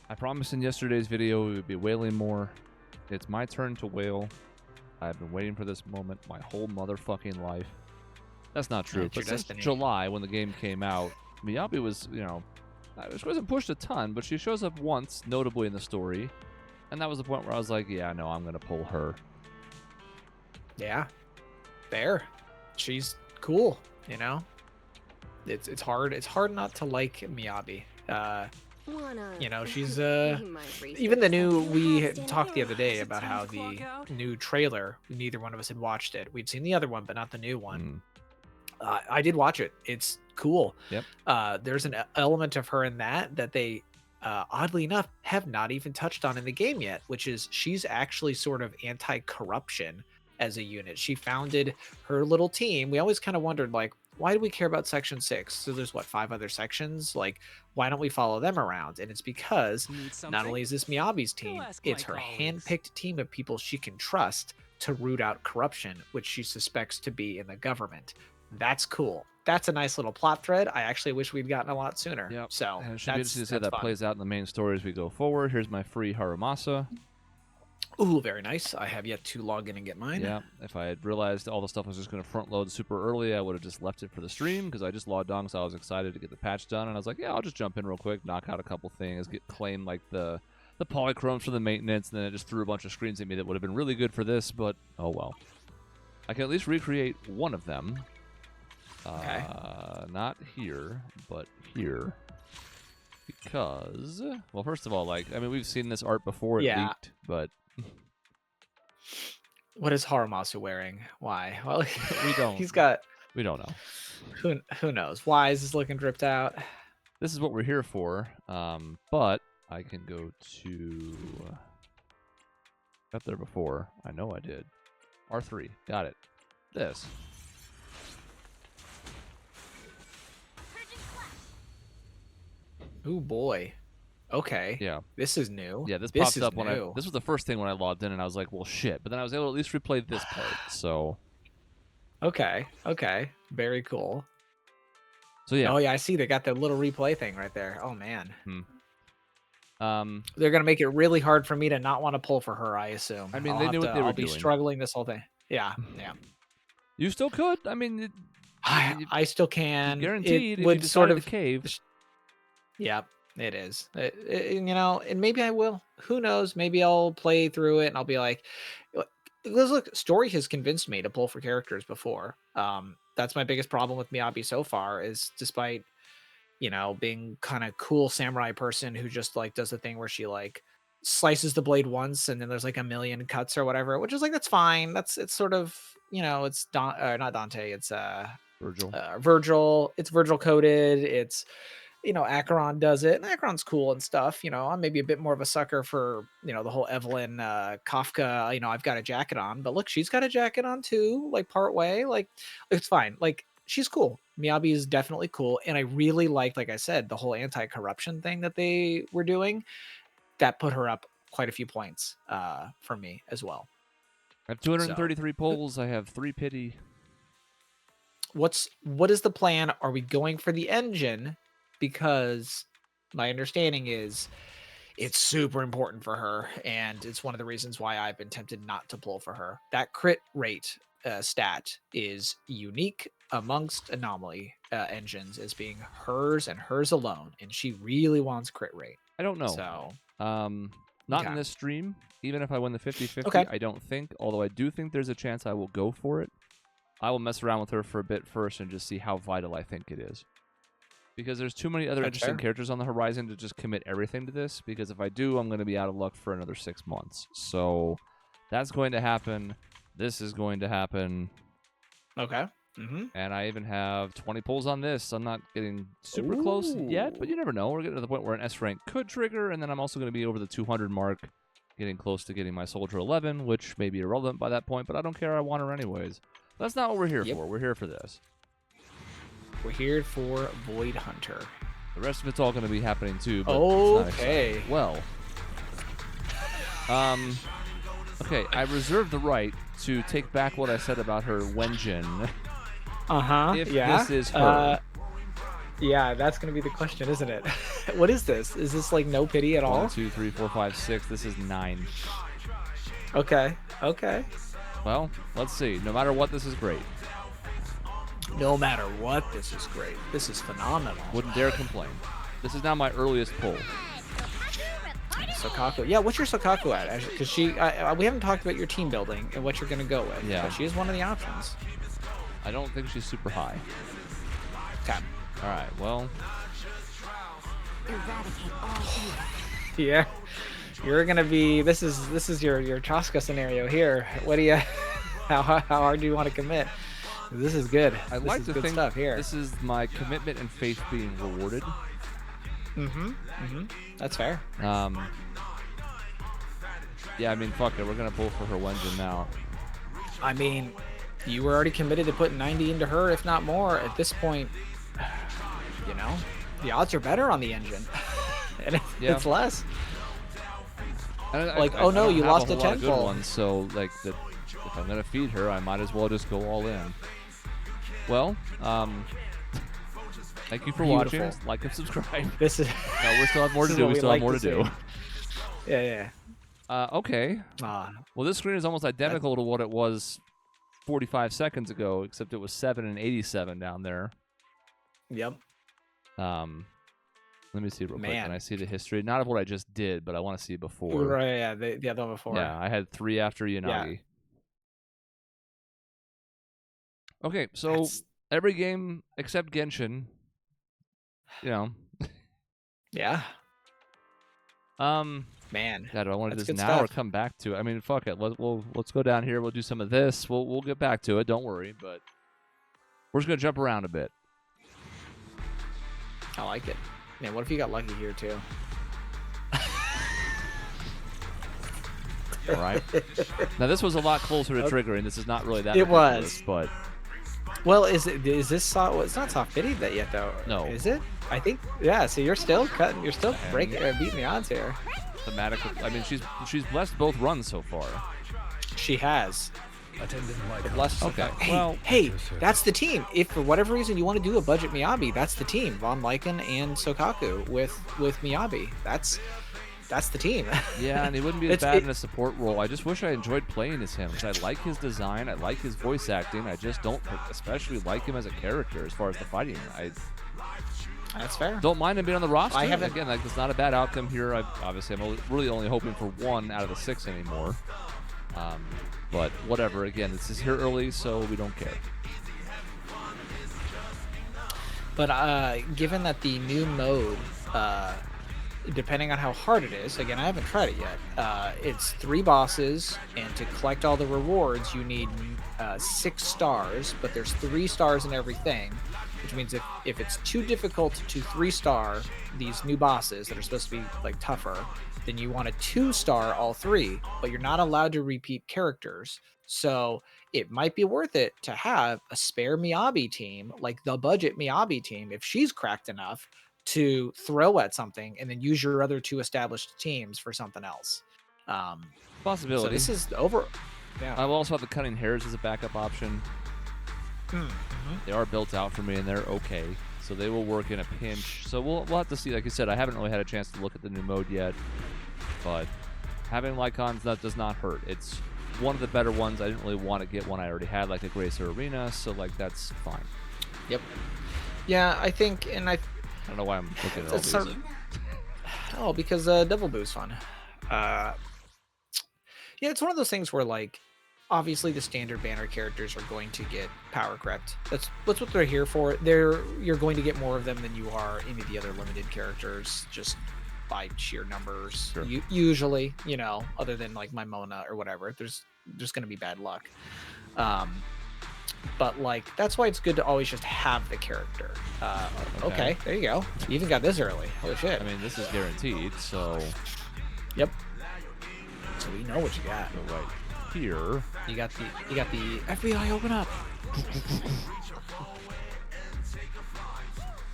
I promised in yesterday's video we would be wailing more. It's my turn to wail. I've been waiting for this moment my whole motherfucking life. That's not true. But since July, when the game came out, Miyabi was, she wasn't pushed a ton, but she shows up once, notably in the story. And that was the point where I was like, yeah, no, I'm going to pull her. Yeah. Fair. She's cool, It's hard. It's hard not to like Miyabi. She's even the new. We had talked the other day about how the new trailer. Neither one of us had watched it. We'd seen the other one, but not the new one. I did watch it. It's cool. Yep. There's an element of her in that they, oddly enough, have not even touched on in the game yet, which is she's actually sort of anti-corruption as a unit. She founded her little team. We always kind of wondered, like, why do we care about Section 6? So there's, 5 other sections? Like, why don't we follow them around? And it's because not only is this Miyabi's team, it's her hand-picked team of people she can trust to root out corruption, which she suspects to be in the government. That's cool. That's a nice little plot thread. I actually wish we'd gotten a lot sooner. Yep. So and it should be interesting to see how that plays out in the main story as we go forward. Here's my free Haramasa. Ooh, very nice. I have yet to log in and get mine. Yeah, if I had realized all the stuff was just going to front load super early, I would have just left it for the stream because I just logged on because I was excited to get the patch done. And I was like, yeah, I'll just jump in real quick, knock out a couple things, claim the polychromes for the maintenance, and then it just threw a bunch of screens at me that would have been really good for this, but oh well. I can at least recreate one of them. Okay. Not here, but here. Because, well, first of all, we've seen this art before it leaked, but... What is Haramasu wearing? Why? Well, we don't. We don't know. Who knows? Why is this looking dripped out? This is what we're here for. But I can go to... Got there before. I know I did. R3. Got it. This. Oh boy. Okay. Yeah. This is new. Yeah, this popped up when this was the first thing when I logged in, and I was like, well, shit. But then I was able to at least replay this part, so. Okay. Very cool. So, yeah. Oh, yeah, I see. They got the little replay thing right there. Oh, man. They're going to make it really hard for me to not want to pull for her, I assume. I mean, they knew what they were doing. I'll be struggling this whole thing. Yeah. You still could. I mean. I still can. Guaranteed it would sort of cave. Yeah. It is, and maybe I will. Who knows? Maybe I'll play through it and I'll be like, look, story has convinced me to pull for characters before. That's my biggest problem with Miyabi so far is despite, being kind of cool samurai person who just does the thing where she slices the blade once and then there's a million cuts or whatever, which is that's fine. It's sort of, it's not Dante. It's Virgil. Virgil. It's Virgil coded. It's, Acheron does it, and Acheron's cool and stuff. I'm maybe a bit more of a sucker for, the whole Evelyn Kafka, I've got a jacket on, but look, she's got a jacket on too, part way. It's fine. She's cool. Miyabi is definitely cool. And I really liked, like I said, the whole anti-corruption thing that they were doing. That put her up quite a few points for me as well. I have 233 pulls. I have 3 pity. What is the plan? Are we going for the engine? Because my understanding is it's super important for her, and it's one of the reasons why I've been tempted not to pull for her. That crit rate stat is unique amongst anomaly engines as being hers and hers alone, and she really wants crit rate. I don't know. So, not in this stream. Even if I win the 50-50, I don't think, although I do think there's a chance I will go for it. I will mess around with her for a bit first and just see how vital I think it is. Because there's too many other interesting characters on the horizon to just commit everything to this. Because if I do, I'm going to be out of luck for another 6 months. So that's going to happen. This is going to happen. Okay. Mm-hmm. And I even have 20 pulls on this. I'm not getting super close yet, but you never know. We're getting to the point where an S rank could trigger, and then I'm also going to be over the 200 mark, getting close to getting my Soldier 11, which may be irrelevant by that point, but I don't care. I want her anyways. That's not what we're here for. We're here for this. We're here for Void Hunter. The rest of it's all going to be happening too. But okay. Well. Okay, I reserve the right to take back what I said about her Wenjin. If this is her. Yeah, that's gonna be the question, isn't it? What is this? Is this like no pity at 1, all? 2, 3, 4, 5, 6. This is 9. Okay. Okay. Well, let's see. No matter what, this is great. No matter what, this is great. This is phenomenal. Wouldn't dare complain. This is now my earliest pull. Sokaku. Yeah, what's your Sokaku at? Because we haven't talked about your team building and what you're gonna go with. Yeah. But she is one of the options. I don't think she's super high. Okay. All right. Well, Yeah. You're gonna be. This is your Tosca scenario here. What do you? How hard do you want to commit? This is good. I'd This like is to good think stuff here. this is my commitment and faith being rewarded. That's fair. Yeah, I mean, fuck it. We're gonna pull for her Wenjin now. I mean, you were already committed to put 90 into her, if not more. At this point, you know, the odds are better on the engine, and it's less. Like, oh no, you lost a lot of good tenfold. ones, so like if I'm gonna feed her, I might as well just go all in. Well, thank you for watching. Like and subscribe. This is No, we still have more to do. We still have more to do. Yeah. Okay. Well, this screen is almost identical to what it was 45 seconds ago, except it was 7 and 87 down there. Yep. Let me see real quick. Can I see the history? Not of what I just did, but I want to see before. Right, yeah, the other one before. Yeah, I had 3 after Yanagi. Yeah. Okay, so every game except Genshin, you know. Yeah. Man. God, do I want to do this now or come back to it? I mean, fuck it. Let's go down here. We'll do some of this. We'll get back to it. Don't worry. But we're just gonna jump around a bit. I like it. Man, what if you got lucky here too? All right. Now this was a lot closer to triggering. This is not really that. It was, but well, is this soft? Well, it's not soft fitted that yet though. No. Is it? I think. Yeah. So you're still cutting. You're still beating the odds here. Thematic. I mean, she's blessed both runs so far. She has. Okay. Hey, that's the team. If for whatever reason you want to do a budget Miyabi, that's the team. Von Lycan and Sokaku with Miyabi. That's the team. Yeah, and he wouldn't be as bad in a support role. I just wish I enjoyed playing as him because I like his design. I like his voice acting. I just don't especially like him as a character as far as the fighting. That's fair. Don't mind him being on the roster. I haven't. Again, like, it's not a bad outcome here. I'm really only hoping for 1 out of the 6 anymore. But whatever. Again, this is here early, so we don't care. But given that the new mode, depending on how hard it is, again, I haven't tried it yet. It's 3 bosses, and to collect all the rewards, you need 6 stars. But there's 3 stars in everything, which means if it's too difficult to 3-star these new bosses that are supposed to be like tougher, then you want to 2-star all 3, but you're not allowed to repeat characters. So it might be worth it to have a spare Miyabi team, like the budget Miyabi team, if she's cracked enough to throw at something and then use your other 2 established teams for something else. Possibility. So this is over. Yeah. I will also have the cutting hairs as a backup option. They are built out for me, and they're okay. So they will work in a pinch. So we'll have to see. Like I said, I haven't really had a chance to look at the new mode yet. But having Lycons, that does not hurt. It's one of the better ones. I didn't really want to get one I already had, like a Gracer Arena. So, like, that's fine. Yep. Yeah, I think, and I don't know why I'm looking at all these. Oh, because Devil Boo's fun. Yeah, it's one of those things where, like, obviously the standard banner characters are going to get power crept. That's what they're here for. You're going to get more of them than you are any of the other limited characters, just by sheer numbers. Sure. Usually, you know, other than like Mimona or whatever, there's going to be bad luck. But like that's why it's good to always just have the character. Okay, there you go. You even got this early. Holy shit! I mean, this is guaranteed. So. Yep. So we know what you got. So right here. You got the FBI open up.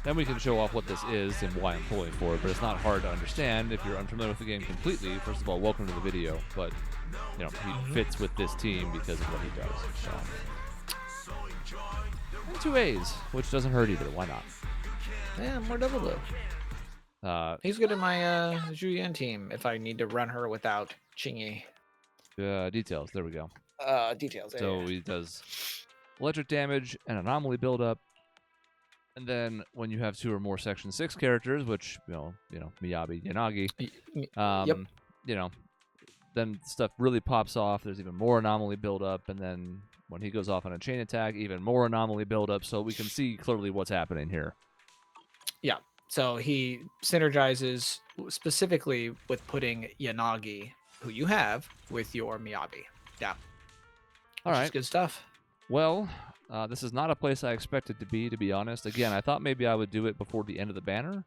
Then we can show off what this is and why I'm pulling for it, but it's not hard to understand if you're unfamiliar with the game completely. First of all, welcome to the video, but you know he fits with this team because of what he does. So. And 2 A's, which doesn't hurt either. Why not? Yeah, more double blue. He's good in my Julian team if I need to run her without Chingy. Details. There we go. Details. So he does electric damage and anomaly buildup. And then when you have 2 or more Section 6 characters, which, Miyabi, Yanagi, Yep. then stuff really pops off. There's even more anomaly buildup. And then when he goes off on a chain attack, even more anomaly buildup. So we can see clearly what's happening here. Yeah. So he synergizes specifically with putting Yanagi, who you have, with your Miyabi. Yeah. All right. Is good stuff. Well, this is not a place I expected to be honest. Again, I thought maybe I would do it before the end of the banner. And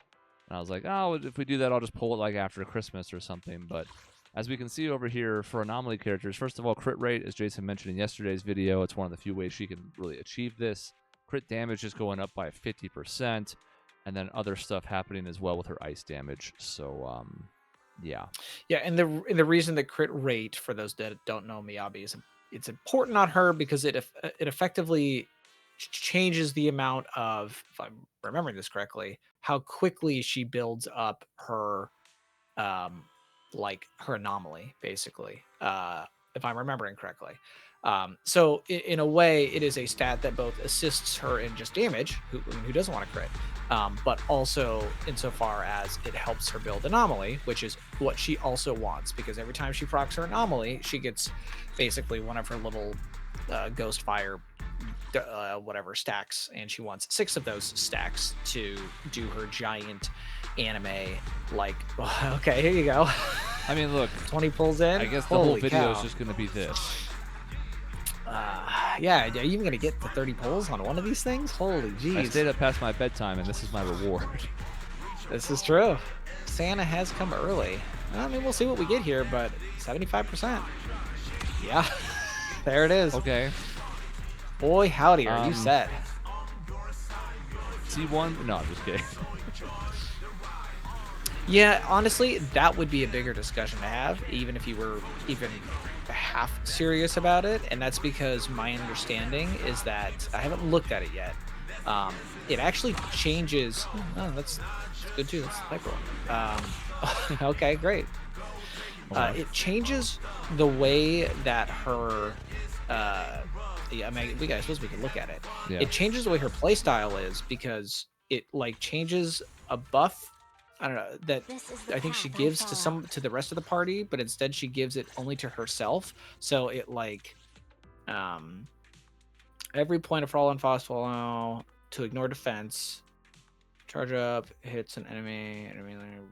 I was like, oh, if we do that, I'll just pull it like after Christmas or something. But as we can see over here for anomaly characters, first of all, crit rate, as Jason mentioned in yesterday's video, it's one of the few ways she can really achieve this. Crit damage is going up by 50%, and then other stuff happening as well with her ice damage. So, yeah. Yeah, and the reason that crit rate, for those that don't know Miyabi, is it's important on her because it effectively changes the amount of, if I'm remembering this correctly, how quickly she builds up her like her anomaly, basically, if I'm remembering correctly. So in a way, it is a stat that both assists her in just damage, who doesn't want to crit, but also insofar as it helps her build anomaly, which is what she also wants, because every time she procs her anomaly, she gets basically one of her little ghost fire whatever stacks, and she wants 6 of those stacks to do her giant anime, like, okay, here you go. I mean, look, 20 pulls in. I guess the whole video is just going to be this. Yeah, are you even going to get to 30 pulls on one of these things? Holy jeez. I stayed up past my bedtime, and this is my reward. This is true. Santa has come early. I mean, we'll see what we get here, but 75%. Yeah, there it is. Okay. Boy, howdy, are you set? C1? No, I'm just kidding. Yeah, honestly, that would be a bigger discussion to have, even if you were even half serious about it. And that's because my understanding is that I haven't looked at it yet. It actually changes. Oh, that's good too. That's the type one. Okay, great. It changes the way that her. Yeah, I mean, I suppose we can look at it. Yeah. It changes the way her playstyle is because it like changes a buff. I don't know that I think she gives to the rest of the party, but instead she gives it only to herself. So it like every point of Fall and Phosphol to ignore defense, charge up, hits an enemy,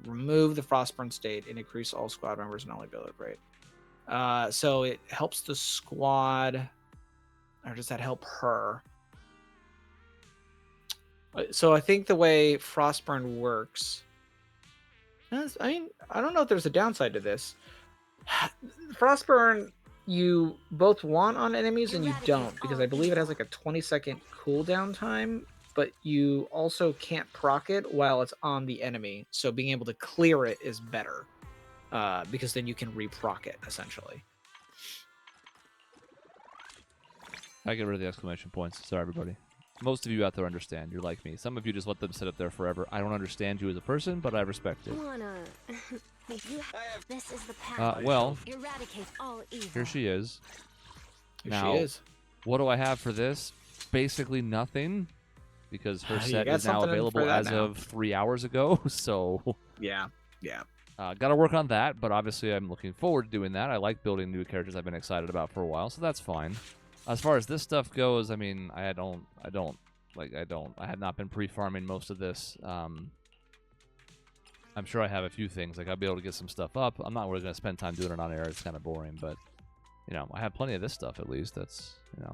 remove the Frostburn state, and increase all squad members and only build rate. So it helps the squad, or does that help her? So I think the way Frostburn works, I mean, I don't know if there's a downside to this. Frostburn, you both want on enemies and you don't, because I believe it has like a 20-second cooldown time, but you also can't proc it while it's on the enemy. So being able to clear it is better, because then you can re-proc it, essentially. I get rid of the exclamation points. Sorry, everybody. Most of you out there understand. You're like me. Some of you just let them sit up there forever. I don't understand you as a person, but I respect it. This is the path. Well, Eradicate all evil. here she is. Now, she is. What do I have for this? Basically nothing, because her set is now available as of 3 hours ago. So yeah. Got to work on that, but obviously I'm looking forward to doing that. I like building new characters I've been excited about for a while, so that's fine. As far as this stuff goes, I mean, I had not been pre-farming most of this. I'm sure I have a few things, like I'll be able to get some stuff up. I'm not really going to spend time doing it on air. It's kind of boring, but, you know, I have plenty of this stuff at least. That's, you know.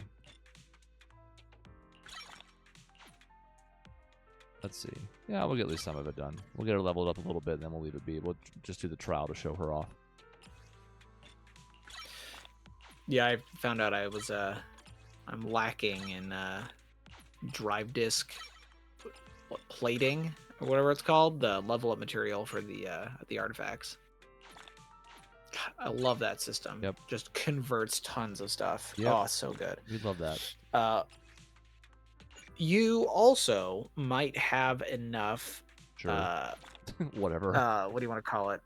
Let's see. Yeah, we'll get at least some of it done. We'll get her leveled up a little bit, and then we'll leave it be. We'll just do the trial to show her off. Yeah, I found out I'm lacking in drive disc plating, or whatever it's called, the level up material for the artifacts. I love that system. Yep. Just converts tons of stuff. Yep. Oh, so good. We'd love that. You also might have enough. Sure. Whatever. What do you want to call it?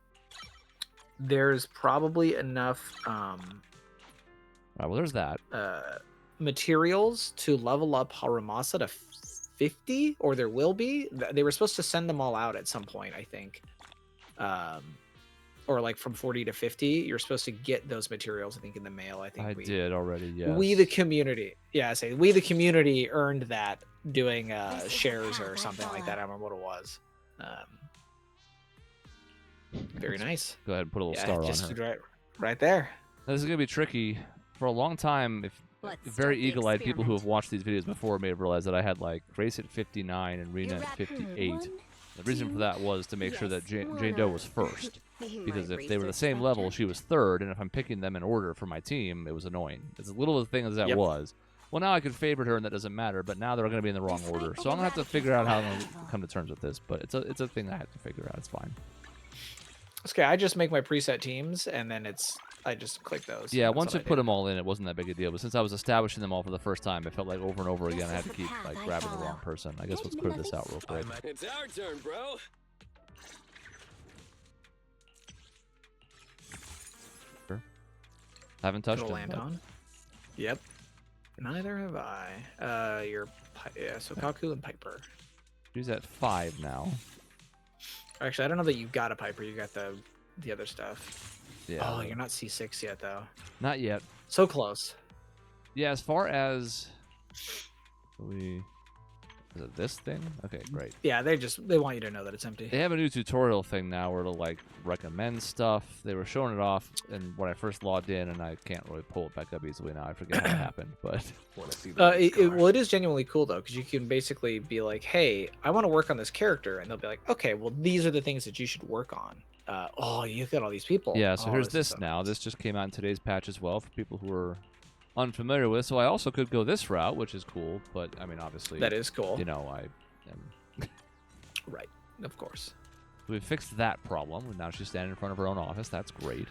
There's probably enough All right, well, there's that. materials to level up Harumasa to 50, or there will be. They were supposed to send them all out at some point, I think. Or like from 40 to 50, you're supposed to get those materials, I think, in the mail. I think I we did already, yes. We the community, we the community earned that doing This is the shares path or I something like that. I don't remember what it was. Very nice. Go ahead and put a little star on just her. right there. This is going to be tricky. For a long time, if Let's very start the eagle-eyed people who have experiment. watched these videos before may have realized that I had like Grace at 59 and Rena You're at at 58. one, The reason for two, that was to make sure that yes, Jane Doe was first. Because if they were the same level, she was third, and if I'm picking them in order for my team, it was annoying. As little a thing as that was. Well, now I could favorite her, and that doesn't matter, but now they're going to be in the wrong order. So I'm going to have to figure out how I'm going to come to terms with this, but it's a thing I have to figure out. It's fine. Okay, I just make my preset teams, and then I just click those. Yeah, That's once what I I put do. them all in, it wasn't that big a deal. But since I was establishing them all for the first time, it felt like over and over again I had to keep like grabbing the wrong person. I guess let's clear this out real quick. It's our turn, bro. Haven't touched It'll him. land but- on. Yep. Neither have I. So Kaku and Piper. He's at 5 now. Actually, I don't know that you got a Piper. You got the other stuff. Yeah. Oh, you're not C6 yet though. Not yet. So close. Yeah, as far as is it this thing? Okay, great. Yeah, they want you to know that it's empty. They have a new tutorial thing now where it'll like recommend stuff. They were showing it off and when I first logged in, and I can't really pull it back up easily now. I forget how it happened, but Well, it is genuinely cool though, because you can basically be like, "Hey, I want to work on this character," and they'll be like, "Okay, well, these are the things that you should work on." Oh, you've got all these people. yeah. So Oh, here's is this so now. nice. This just came out in today's patch as well for people who are unfamiliar with. So I also could go this route, which is cool. But I mean, obviously, That is cool. you know, I am. Right. Of course. We fixed that problem. Now she's standing in front of her own office. That's great.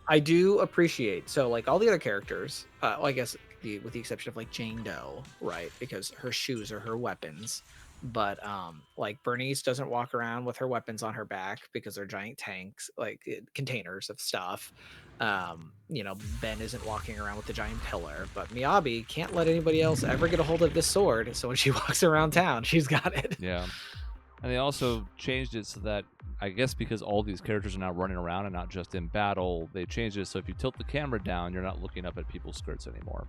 I do appreciate, so like all the other characters, well, I guess with the exception of like Jane Doe, right? Because her shoes are her weapons. But like Bernice doesn't walk around with her weapons on her back because they're giant tanks, like containers of stuff. Ben isn't walking around with the giant pillar, but Miyabi can't let anybody else ever get a hold of this sword. So when she walks around town, she's got it. Yeah. And they also changed it so that, I guess because all these characters are now running around and not just in battle, they changed it so if you tilt the camera down, you're not looking up at people's skirts anymore.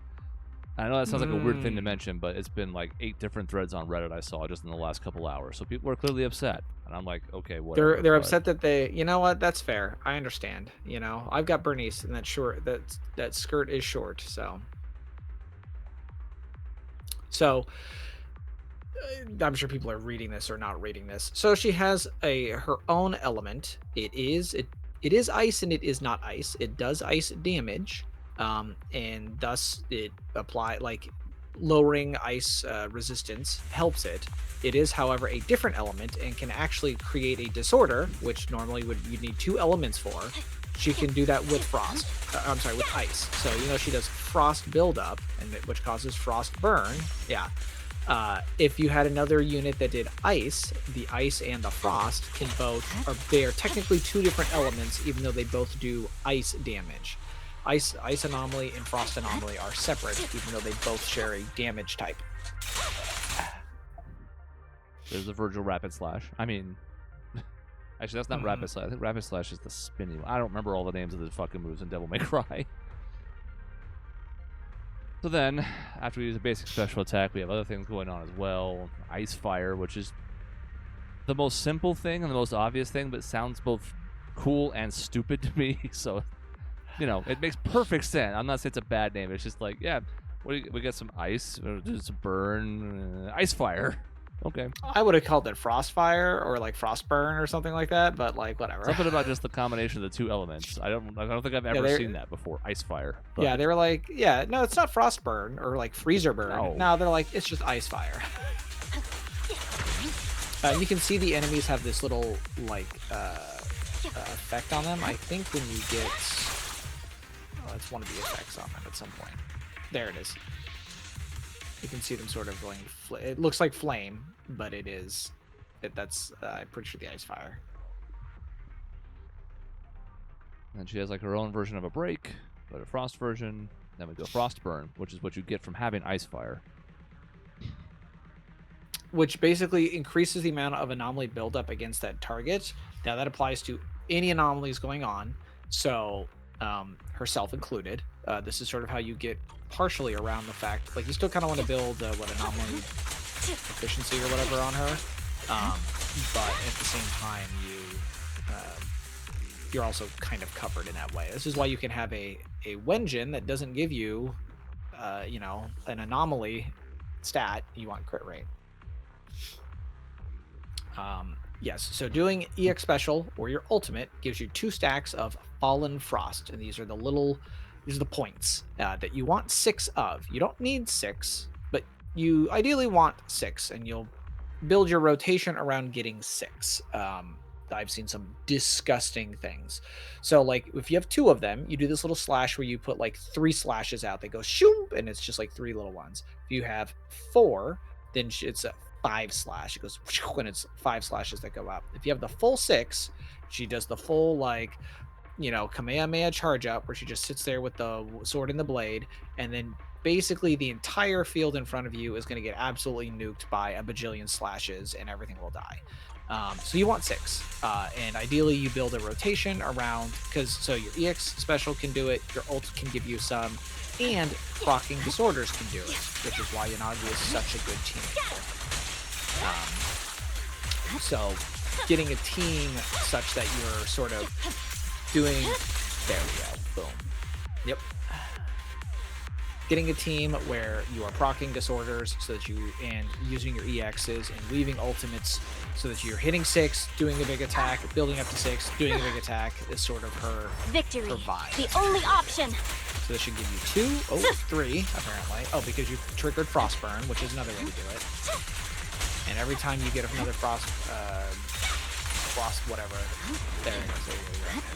I know that sounds like a weird thing to mention, but it's been like 8 different threads on Reddit I saw just in the last couple hours. So people are clearly upset. And I'm like, okay, whatever. They're but- upset that they, you know what? That's fair. I understand. I've got Bernice, and that skirt is short. So I'm sure people are reading this or not reading this. So she has her own element. It is ice and it is not ice. It does ice damage, and thus it lowering ice resistance helps it. It is, however, a different element and can actually create a disorder, which normally you'd need 2 elements for. She can do that with frost. With ice. So she does frost buildup, which causes frost burn. Yeah. If you had another unit that did ice, the ice and the frost they are technically 2 different elements, even though they both do ice damage. Ice anomaly and frost anomaly are separate, even though they both share a damage type. There's a Virgil Rapid Slash. I mean, actually, that's not Rapid Slash. I think Rapid Slash is the spinning one. I don't remember all the names of the fucking moves in Devil May Cry. So then, after we use a basic special attack, we have other things going on as well. Ice Fire, which is the most simple thing and the most obvious thing, but sounds both cool and stupid to me. So, it makes perfect sense. I'm not saying it's a bad name. It's just like, yeah, we got some ice, just burn, Ice Fire. Okay. I would have called it Frostfire or like Frostburn or something like that, but like whatever. Something about just the combination of the 2 elements. I don't think I've ever seen that before. Ice Fire. But Yeah, they were like, no, it's not Frostburn or like Freezer Burn. No, they're like, it's just Ice Fire. You can see the enemies have this little like effect on them. I think when you get, that's one of the effects on them at some point. There it is. You can see them sort of going. It looks like flame, but it is. That's I'm pretty sure the ice fire. And she has like her own version of a break, but a frost version. Then we go frost burn, which is what you get from having ice fire. Which basically increases the amount of anomaly buildup against that target. Now that applies to any anomalies going on, so herself included. This is sort of how you get partially around the fact, like you still kind of want to build what anomaly efficiency or whatever on her, but at the same time you're also kind of covered in that way. This is why you can have a Wenjin that doesn't give you, an anomaly stat. You want crit rate. Yes, so doing EX special or your ultimate gives you 2 stacks of Fallen Frost, and these are the points that you want 6 of. You don't need 6, but you ideally want 6, and you'll build your rotation around getting 6. I've seen some disgusting things. So like if you have 2 of them, you do this little slash where you put like 3 slashes out. They go shoom, and it's just like 3 little ones. If you have 4, then it's a 5 slash. It goes when it's 5 slashes that go up. If you have the full 6, she does the full Kamehameha charge up where she just sits there with the sword and the blade, and then basically the entire field in front of you is going to get absolutely nuked by a bajillion slashes and everything will die. So you want 6, and ideally you build a rotation around, so your EX special can do it, your ult can give you some, and proccing disorders can do it, which is why Yanagi is such a good teammate. So getting a team such that you're sort of doing, there we go, boom, yep. Getting a team where you are proccing disorders so that and using your EXs and weaving ultimates so that you're hitting 6, doing a big attack, building up to 6, doing a big attack is sort of her Victory, her vibe. the only option. So this should give you 2, 3 apparently. Oh, because you triggered Frostburn, which is another way to do it. And every time you get another frost whatever, there it goes. There you go.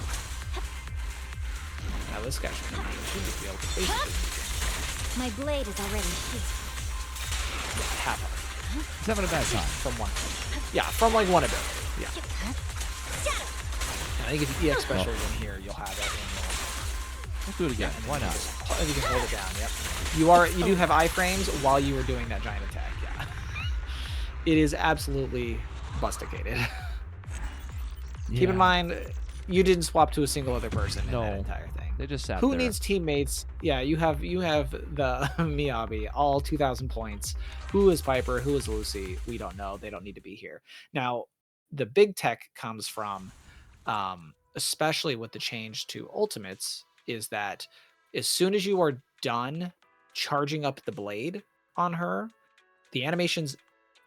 Now this guy should be able to basically. My blade is already heated. Yeah, half of it. He's having a bad time. From one. Yeah, from like one ability. Yeah. And I think if you EX special in here, you'll have it. Let's do it again. Why not? You can hold it down. Yep. You do have iframes while you were doing that giant attack. Yeah. It is absolutely busticated. Yeah. Keep in mind, you didn't swap to a single other person in that entire thing. They just sat Who there. needs teammates? Yeah, you have the Miyabi, all 2,000 points. Who is Piper? Who is Lucy? We don't know. They don't need to be here. Now, the big tech comes from, especially with the change to ultimates, is that as soon as you are done charging up the blade on her, the animations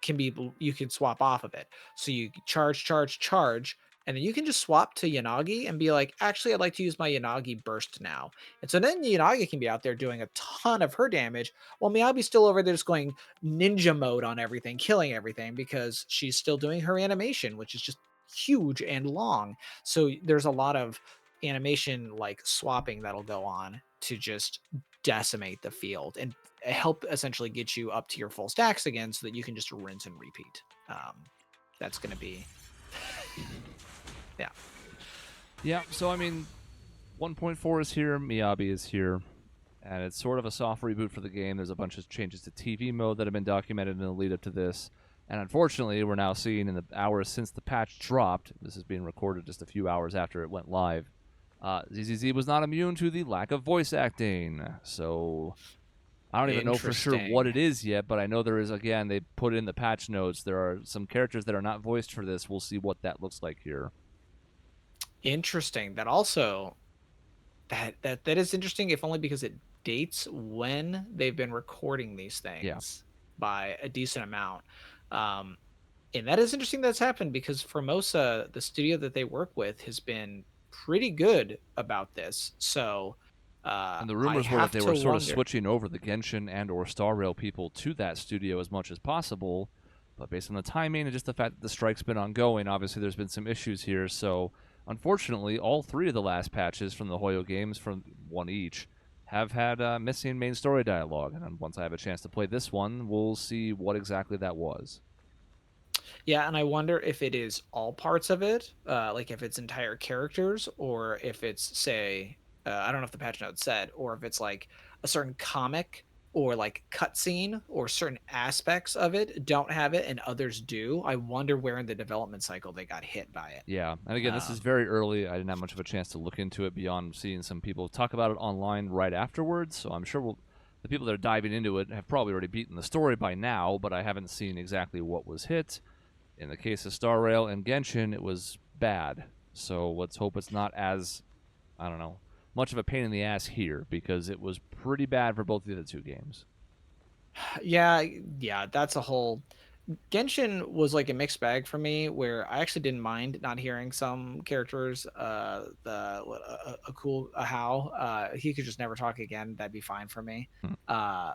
you can swap off of it. So you charge, and then you can just swap to Yanagi and be like, actually, I'd like to use my Yanagi burst now. And so then Yanagi can be out there doing a ton of her damage, while Miyabi's still over there just going ninja mode on everything, killing everything, because she's still doing her animation, which is just huge and long. So there's a lot of animation like swapping that'll go on to just decimate the field and help essentially get you up to your full stacks again so that you can just rinse and repeat. That's going to be... Yeah, so I mean, 1.4 is here, Miyabi is here, and it's sort of a soft reboot for the game. There's a bunch of changes to TV mode that have been documented in the lead up to this, and unfortunately, we're now seeing in the hours since the patch dropped, this is being recorded just a few hours after it went live, ZZZ was not immune to the lack of voice acting, so I don't even know for sure what it is yet, but I know there is, again, they put in the patch notes, there are some characters that are not voiced for this. We'll see what that looks like here. Interesting. That also that is interesting, if only because it dates when they've been recording these things by a decent amount. And that is interesting that's happened because Formosa, the studio that they work with, has been pretty good about this. So and the rumors were that they were sort of switching over the Genshin and or Star Rail people to that studio as much as possible, but based on the timing and just the fact that the strike's been ongoing, obviously there's been some issues here. So unfortunately, all 3 of the last patches from the Hoyo games, from one each, have had missing main story dialogue, and then once I have a chance to play this one, we'll see what exactly that was. Yeah, and I wonder if it is all parts of it, like if it's entire characters, or if it's say, I don't know if the patch note said, or if it's like a certain comic or like cutscene or certain aspects of it don't have it and others do. I wonder where in the development cycle they got hit by it. Yeah, and again, this is Um, very early. I didn't have much of a chance to look into it beyond seeing some people talk about it online right afterwards. So I'm sure the people that are diving into it have probably already beaten the story by now, but I haven't seen exactly what was hit. In the case of Star Rail and Genshin, it was bad. So let's hope it's not as, I don't know, much of a pain in the ass here, because it was pretty bad for both of the other two games. yeah, yeah, that's a whole Genshin was like a mixed bag for me, where I actually didn't mind not hearing some characters. A cool a how he could just never talk again. That'd be fine for me. Hmm. Uh,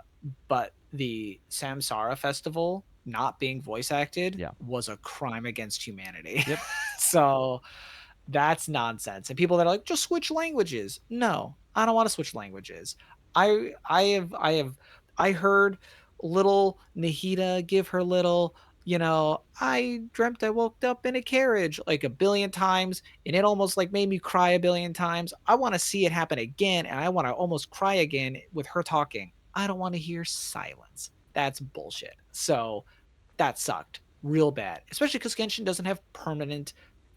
but the Samsara festival not being voice acted Yeah. was a crime against humanity. Yep. So that's nonsense. And people that are like, just switch languages. No, I don't want to switch languages. I heard little Nahida give her little, I dreamt I woke up in a carriage like a billion times, and it almost like made me cry a billion times. I want to see it happen again, and I want to almost cry again with her talking. I don't want to hear silence. That's bullshit. So that sucked real bad, especially because Genshin doesn't have permanent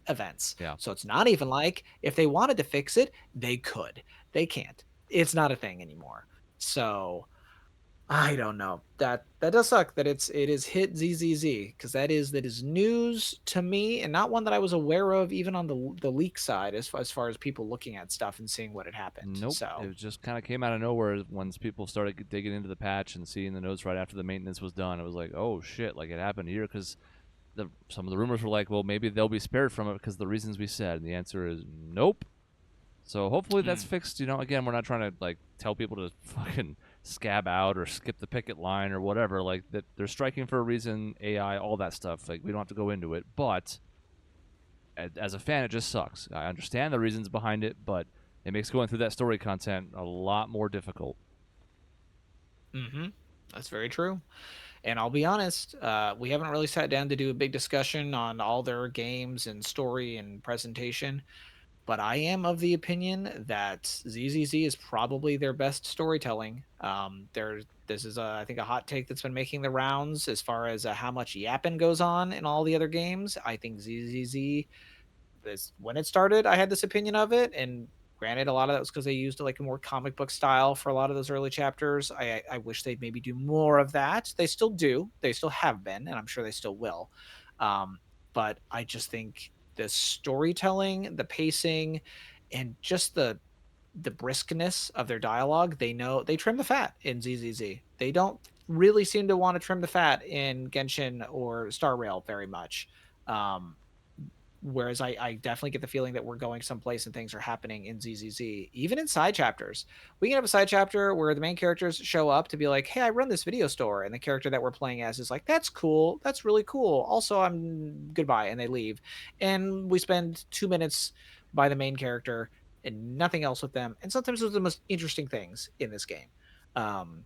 events. Yeah. So it's not even like if they wanted to fix it, they could. They can't. It's not a thing anymore. So I don't know. That does suck that it is hit ZZZ, because that is news to me, and not one that I was aware of even on the leak side, as far as people looking at stuff and seeing what had happened. Nope. So It just kind of came out of nowhere once people started digging into the patch and seeing the notes right after the maintenance was done. It was like, oh shit, like it happened here, because some of the rumors were like, well, maybe they'll be spared from it because of the reasons we said. And the answer is nope. So hopefully that's fixed. Again, we're not trying to like tell people to fucking scab out or skip the picket line or whatever. Like that, they're striking for a reason. AI, all that stuff. Like we don't have to go into it. But as a fan, it just sucks. I understand the reasons behind it, but it makes going through that story content a lot more difficult. that's very true. And I'll be honest, we haven't really sat down to do a big discussion on all their games and story and presentation. But I am of the opinion that ZZZ is probably their best storytelling. This is I think a hot take that's been making the rounds as far as how much yapping goes on in all the other games. I think ZZZ, this when it started, I had this opinion of it, and granted, a lot of that was because they used like a more comic book style for a lot of those early chapters. I wish they'd maybe do more of that. They still do. They still have been, and I'm sure they still will. Um, but I just think the storytelling, the pacing, and just the briskness of their dialogue, they trim the fat in ZZZ. They don't really seem to want to trim the fat in Genshin or Star Rail very much. Um, Whereas I definitely get the feeling that we're going someplace and things are happening in ZZZ, even in side chapters. We can have a side chapter where the main characters show up to be like, "Hey, I run this video store," and the character that we're playing as is like, "That's cool. That's really cool. Also, I'm goodbye," and they leave, and we spend 2 minutes by the main character and nothing else with them. And sometimes those are the most interesting things in this game. Um,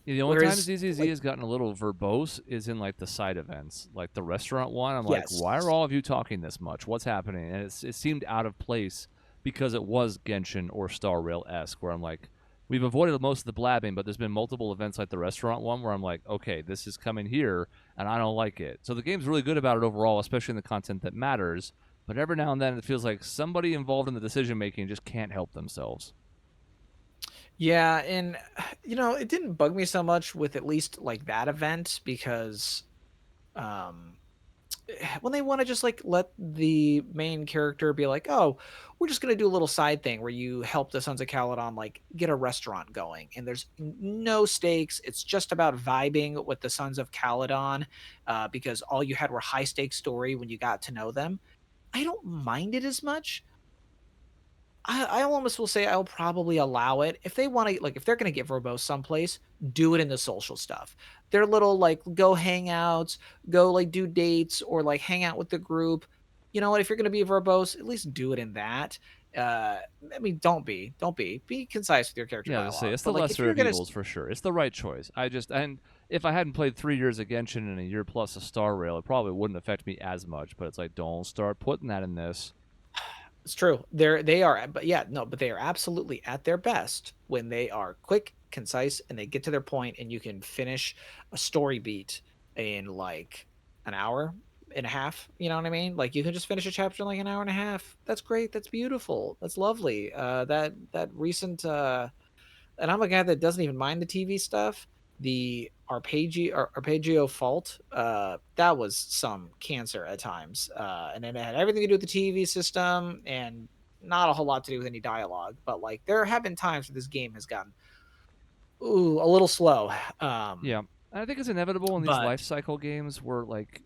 Yeah, the only time Whereas, ZZZ like, has gotten a little verbose is in like the side events, like the restaurant one. I'm like, why are yes, all of you talking this much? What's happening? And it seemed out of place because it was Genshin or Star Rail esque, where I'm like, we've avoided most of the blabbing, but there's been multiple events like the restaurant one where I'm like, okay, this is coming here, and I don't like it. So the game's really good about it overall, especially in the content that matters. But every now and then it feels like somebody involved in the decision making just can't help themselves. yeah, and it didn't bug me so much with at least like that event, because um when they want to just like let the main character be like, "Oh, we're just going to do a little side thing where you help the Sons of Caledon like get a restaurant going," and there's no stakes. It's just about vibing with the Sons of Caledon, because all you had were high stakes story when you got to know them. I don't mind it as much. I almost will say I'll probably allow it if they want to, like, if they're going to get verbose someplace, do it in the social stuff. Their little like go hangouts, go like do dates or like hang out with the group. you know what? If you're going to be verbose, at least do it in that. I mean, don't be concise with your character Yeah, to say dialogue. it's But the like, if lesser you're of gonna, evils for sure. It's the right choice. And if I hadn't played 3 years of Genshin and a year plus of Star Rail, it probably wouldn't affect me as much. But it's like, don't start putting that in this. it's true. They are, but yeah, no, but they are absolutely at their best when they are quick, concise, and they get to their point, and you can finish a story beat in like an hour and a half. You know what I mean? Like you can just finish a chapter in like an hour and a half. That's great. That's beautiful. That's lovely. That recent and I'm a guy that doesn't even mind the TV stuff. The arpeggio fault, that was some cancer at times, and then it had everything to do with the TV system and not a whole lot to do with any dialogue. But like, there have been times where this game has gotten a little slow. Yeah, I think it's inevitable in these But life cycle games where like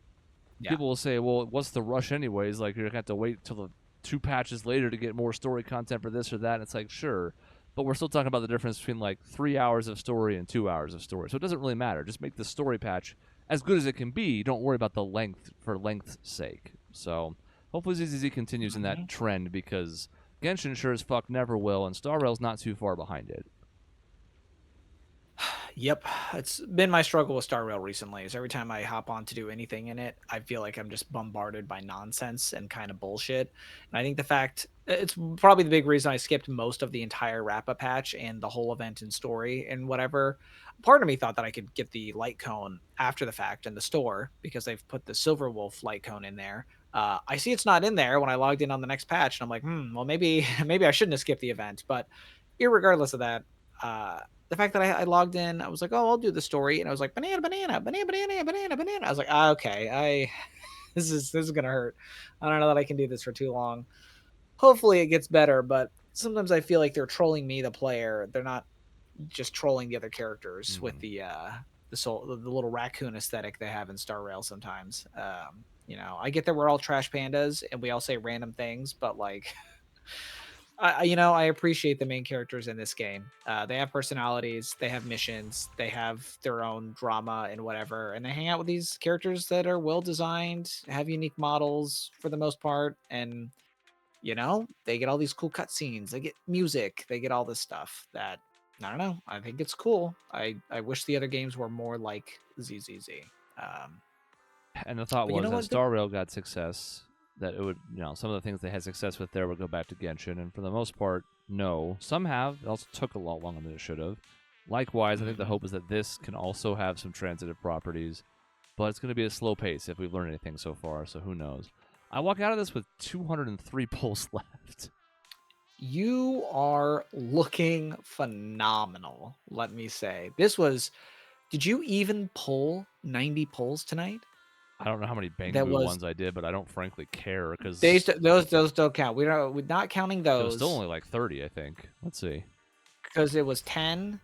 yeah, people will say, "Well, what's the rush anyways? Like you're gonna have to wait till the 2 patches later to get more story content for this or that." And it's like, sure, but we're still talking about the difference between like 3 hours of story and 2 hours of story. So it doesn't really matter. Just make the story patch as good as it can be. Don't worry about the length for length's sake. So hopefully ZZZ continues in that mhm. trend because Genshin sure as fuck never will, and Star Rail's not too far behind it. Yep, it's been my struggle with Star Rail recently. Is every time I hop on to do anything in it, I feel like I'm just bombarded by nonsense and kind of bullshit. And I think the fact it's probably the big reason I skipped most of the entire wrap up patch and the whole event and story and whatever. Part of me thought that I could get the light cone after the fact in the store because they've put the Silver Wolf light cone in there. I see it's not in there when I logged in on the next patch, and I'm like, well, maybe maybe I shouldn't have skipped the event. But irregardless of that, the fact that I logged in, I was like, oh, I'll do the story, and I was like, banana, banana, banana, banana, banana, banana. I was like, okay, this is gonna hurt. I don't know that I can do this for too long. Hopefully, it gets better, but sometimes I feel like they're trolling me, the player. They're not just trolling the other characters with Mhm. the little raccoon aesthetic they have in Star Rail sometimes. I get that we're all trash pandas and we all say random things, but like I appreciate the main characters in this game. They have personalities, they have missions, they have their own drama and whatever, and they hang out with these characters that are well designed, have unique models for the most part, and they get all these cool cutscenes, they get music, they get all this stuff that I don't know. I think it's cool. I wish the other games were more like ZZZ. Um, And the thought but you was know that what? Star Rail got success, that it would, some of the things they had success with there would go back to Genshin, and for the most part, no. Some have. It also took a lot longer than it should have. Likewise, I think the Mhm. hope is that this can also have some transitive properties, but it's going to be a slow pace if we've learned anything so far, so who knows. I walk out of this with 203 pulls left. You are looking phenomenal, let me say. This was Did you even pull 90 pulls tonight? I don't know how many That Bangbu was ones I did, but I don't frankly care these because those don't count. We're not counting it was still those only like 30, I think. Let's see. because it was 10.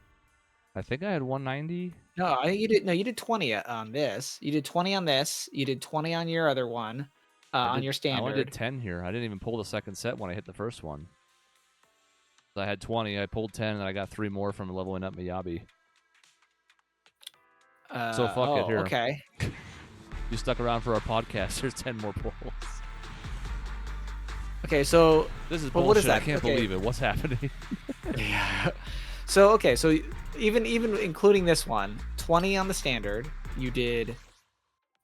I think I had 190. You did 20 on this. You did 20 on this. You did 20 on your other one, on your I only did standard. 10 here. I didn't even pull the second set when I hit the first one. I had 20. I pulled 10, and I got 3 more from leveling up Miyabi. So fuck it. Here, Okay. you stuck around for our podcast. Here's 10 more pulls. Okay, so This is but bullshit. what is I that? can't Okay. believe it. What's happening? Yeah. So okay, so even including this one, 20 on the standard, you did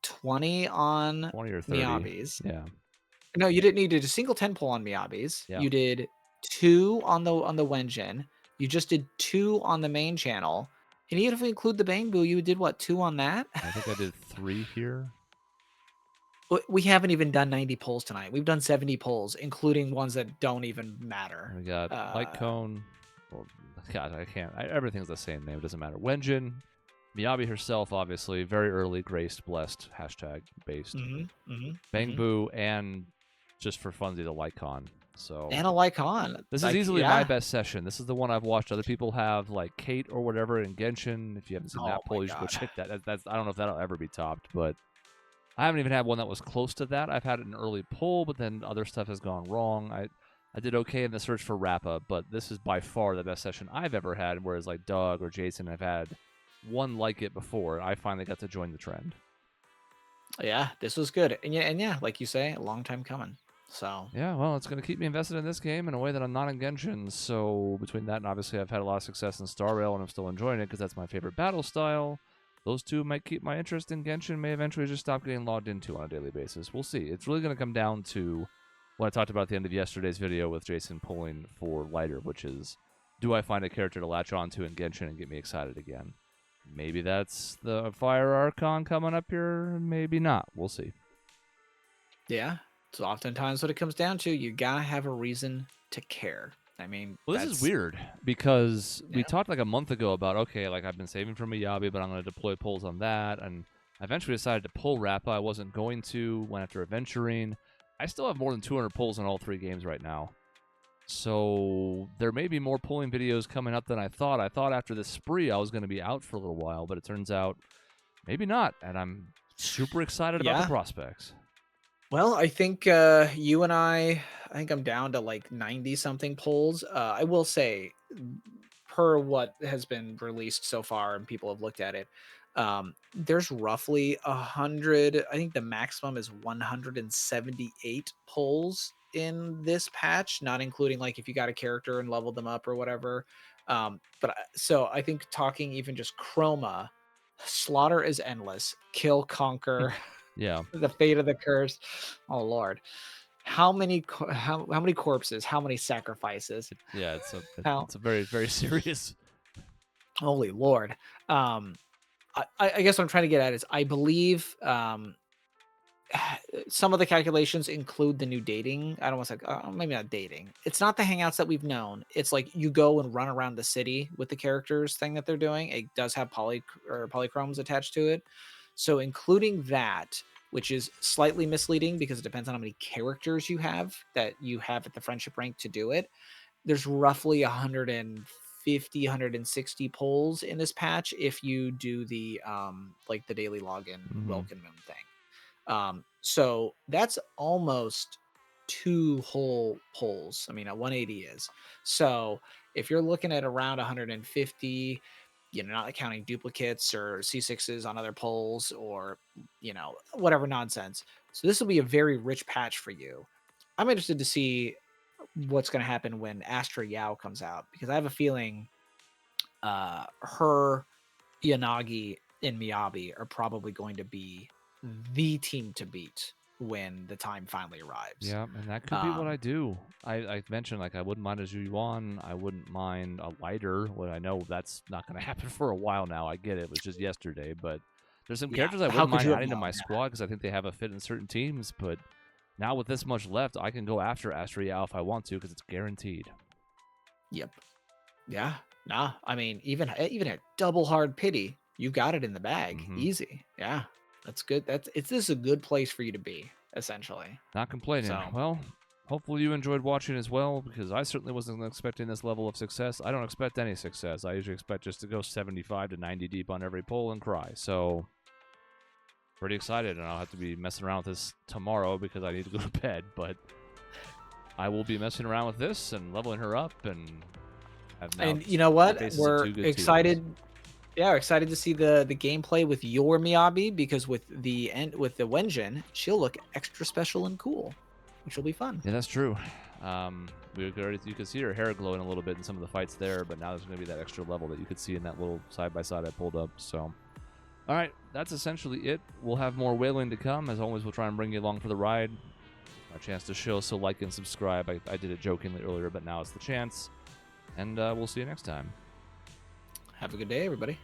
20 on 20 or 30. Miyabi's. Yeah. No, you didn't. You did a single 10 pull on Miyabi's. Yeah. You did 2 on the Wenjin. You just did 2 on the main channel. And even if we include the Bangbu, you did what, 2 on that? I think I did 3 here. We haven't even done 90 pulls tonight. We've done 70 pulls, including ones that don't even matter. We got Light Cone. Well, God, I can't. Everything's the same name. It doesn't matter. Wenjin. Miyabi herself, obviously, very early, graced, blessed, hashtag based. Bangbu, and just for funsies, the Lycon. So And a Lycon. this is Like, easily yeah. my best session. This is the one I've watched other people have, like Kate or whatever in Genshin. If you haven't seen Oh that my pull, you should go God. check that. That's I don't know if that'll ever be topped, but I haven't even had one that was close to that. I've had an early pull, but then other stuff has gone wrong. I did okay in the search for wrap up, but this is by far the best session I've ever had. Whereas like Doug or Jason have had one like it before. I finally got to join the trend. Yeah, this was good. And yeah, like you say, a long time coming. So Yeah, well, it's going to keep me invested in this game in a way that I'm not in Genshin. So between that and obviously I've had a lot of success in Star Rail and I'm still enjoying it because that's my favorite battle style. Those two might keep my interest in Genshin, may eventually just stop getting logged into on a daily basis. We'll see. It's really going to come down to what I talked about at the end of yesterday's video with Jason pulling for Lighter, which is, do I find a character to latch onto in Genshin and get me excited again? Maybe that's the Fire Archon coming up here, maybe not. We'll see. yeah, it's oftentimes what it comes down to. You gotta have a reason to care. I mean, Well, this is that's weird because we yeah. talked like a month ago about, okay, like I've been saving for Miyabi, but I'm going to deploy pulls on that. And I eventually decided to pull Rappa. I wasn't going to, went after adventuring. I still have more than 200 pulls in all 3 games right now. So there may be more pulling videos coming up than I thought. I thought after this spree I was going to be out for a little while, but it turns out maybe not. And I'm super excited about the Yeah. prospects. Well, I think you and I think I'm down to like 90 something polls. I will say, per what has been released so far and people have looked at it, there's roughly 100. I think the maximum is 178 polls in this patch, not including like if you got a character and leveled them up or whatever. So I think talking even just chroma, slaughter is endless, kill, conquer. Yeah. The fate of the curse. Oh Lord, how many corpses? How many sacrifices? Yeah, How it's a very, very serious. holy Lord. Um, I guess what I'm trying to get at is I believe some of the calculations include the new dating. I don't want to say maybe not dating. It's not the hangouts that we've known. It's like you go and run around the city with the characters thing that they're doing. It does have polychromes attached to it. So including that, which is slightly misleading because it depends on how many characters you have at the friendship rank to do it. There's roughly 150, 160 polls in this patch if you do the like the daily login welcome moon thing. So that's almost 2 whole polls. I mean, a 180 is. So if you're looking at around 150, not counting duplicates or C6s on other polls or, whatever nonsense. So this will be a very rich patch for you. I'm interested to see what's going to happen when Astra Yao comes out because I have a feeling her, Yanagi, and Miyabi are probably going to be the team to beat when the time finally arrives. Yeah, and that could be what I do. I mentioned like I wouldn't mind a Zhuan, I wouldn't mind a Lighter. What I know that's not going to happen for a while now. I get it. It was just yesterday, but there's some Yeah, characters I how wouldn't could mind you have adding to known? my Yeah. squad because I think they have a fit in certain teams. But now with this much left, I can go after Astra Yao if I want to because it's guaranteed. Yep. Yeah. Nah. I mean, even a double hard pity, you got it in the bag, easy. Yeah, that's good. This is a good place for you to be, essentially. Not complaining. So Well, hopefully you enjoyed watching as well, because I certainly wasn't expecting this level of success. I don't expect any success. I usually expect just to go 75 to 90 deep on every pull and cry. So, pretty excited, and I'll have to be messing around with this tomorrow because I need to go to bed. But I will be messing around with this and leveling her up, and have now and you know what? faces of We're 2 good excited. teams. Yeah, we're excited to see the gameplay with your Miyabi because with the Wenjin, she'll look extra special and cool, which will be fun. Yeah, that's true. You could see her hair glowing a little bit in some of the fights there, but now there's going to be that extra level that you could see in that little side-by-side I pulled up. So, all right, that's essentially it. We'll have more whaling to come. As always, we'll try and bring you along for the ride. A chance to show, so like and subscribe. I did it jokingly earlier, but now it's the chance. And we'll see you next time. Have a good day, everybody.